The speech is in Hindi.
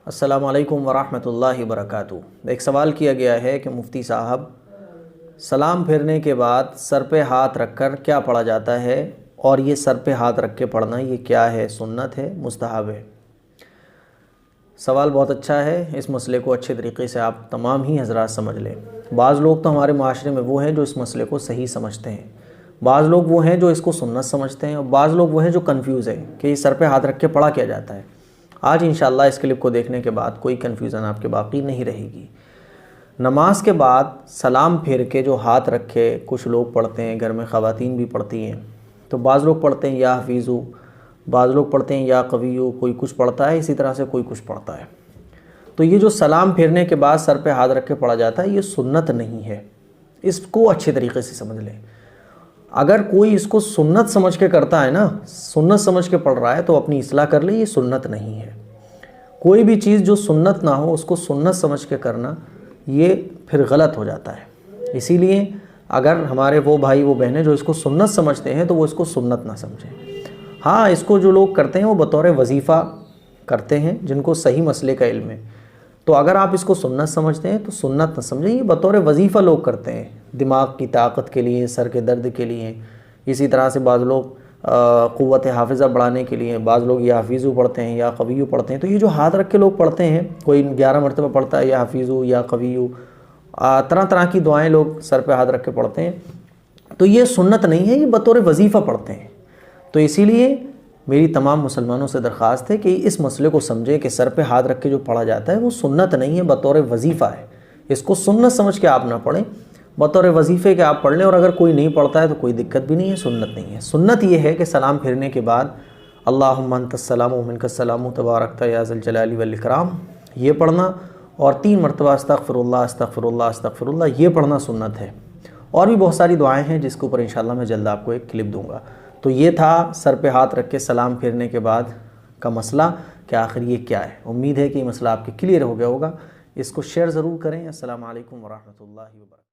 अस्सलामु अलैकुम वरहमतुल्लाहि वबरकातुहू। एक सवाल किया गया है कि मुफ्ती साहब, सलाम फेरने के बाद सर पे हाथ रखकर क्या पढ़ा जाता है, और ये सर पे हाथ रख के पढ़ना ये क्या है, सुन्नत है, मुस्तहब है? सवाल बहुत अच्छा है। इस मसले को अच्छे तरीके से आप तमाम ही हज़रात समझ लें। बाज़ लोग तो हमारे माशरे में वो हैं जो इस मसले को सही समझते हैं, बाज़ लोग वो हैं जो इसको सुन्नत समझते हैं, और बाज़ लोग वो हैं जो कन्फ्यूज़ हैं कि ये सर पे हाथ रख के पढ़ा क्या जाता है। आज इंशाअल्लाह इस क्लिप को देखने के बाद कोई कन्फ्यूज़न आपके बाकी नहीं रहेगी। नमाज के बाद सलाम फेर के जो हाथ रखे कुछ लोग पढ़ते हैं, घर में ख़वातीन भी पढ़ती हैं, तो बाज़ लोग पढ़ते हैं या हफीज़ू, बाज़ लोग पढ़ते हैं या कवियू, कोई कुछ पढ़ता है, इसी तरह से कोई कुछ पढ़ता है। तो ये जो सलाम फेरने के बाद सर पे हाथ रख के पढ़ा जाता है, ये सुन्नत नहीं है। इसको अच्छे तरीके से समझ लें। अगर कोई इसको सुन्नत समझ के करता है ना, सुन्नत समझ के पढ़ रहा है, तो अपनी इस्लाह कर ले, ये सुन्नत नहीं है। कोई भी चीज़ जो सुन्नत ना हो उसको सुन्नत समझ के करना, ये फिर गलत हो जाता है। इसीलिए अगर हमारे वो भाई वो बहनें जो इसको सुन्नत समझते हैं, तो वो इसको सुन्नत ना समझें। हाँ, इसको जो लोग करते हैं वो बतौर वजीफ़ा करते हैं, जिनको सही मसले का इल्म है। तो अगर आप इसको सुन्नत समझते हैं तो सुन्नत न समझें, ये बतौर वजीफ़ा लोग करते हैं, दिमाग की ताकत के लिए, सर के दर्द के लिए। इसी तरह से बाज़ लोग क़ुव्वत हाफ़िज़ा बढ़ाने के लिए, बाज़ लोग या हफीज़ू पढ़ते हैं या कवियू पढ़ते हैं। तो ये जो हाथ रख के लोग पढ़ते हैं, कोई 11 मरतबा पढ़ता है या हफीज़ू या कवियू, तरह तरह की दुआएँ लोग सर पे हाथ रख के पढ़ते हैं, तो ये सुन्नत नहीं है, ये बतौर वजीफ़ा पढ़ते हैं। तो इसीलिए मेरी तमाम मुसलमानों से दरख्वास्त है कि इस मसले को समझें कि सर पे हाथ रख के जो पढ़ा जाता है वो सुन्नत नहीं है, बतौर वजीफ़ा है। इसको सुन्नत समझ के आप ना पढ़ें, बतौर वजीफ़े के आप पढ़ लें। और अगर कोई नहीं पढ़ता है तो कोई दिक्कत भी नहीं है, सुन्नत नहीं है। सुन्नत ये है कि सलाम फिरने के बाद अल्लाहुम्मा अंतस्सलामु व मिनकस्सलामु तबारकता या ज़ल जलाली वल इकराम, ये पढ़ना, और 3 मरतबा अस्तग़फ़िरुल्लाह अस्तग़फ़िरुल्लाह अस्तग़फ़िरुल्लाह, ये पढ़ना सुन्नत है। और भी बहुत सारी दुआएँ हैं जिसके ऊपर इंशाअल्लाह मैं जल्द आपको एक क्लिप दूँगा। तो ये था सर पे हाथ रख के सलाम फेरने के बाद का मसला कि आखिर ये क्या है। उम्मीद है कि ये मसला आपके क्लियर हो गया होगा। इसको शेयर ज़रूर करें। अस्सलामु अलैकुम वरहमतुल्लाहि वबरकातुहू।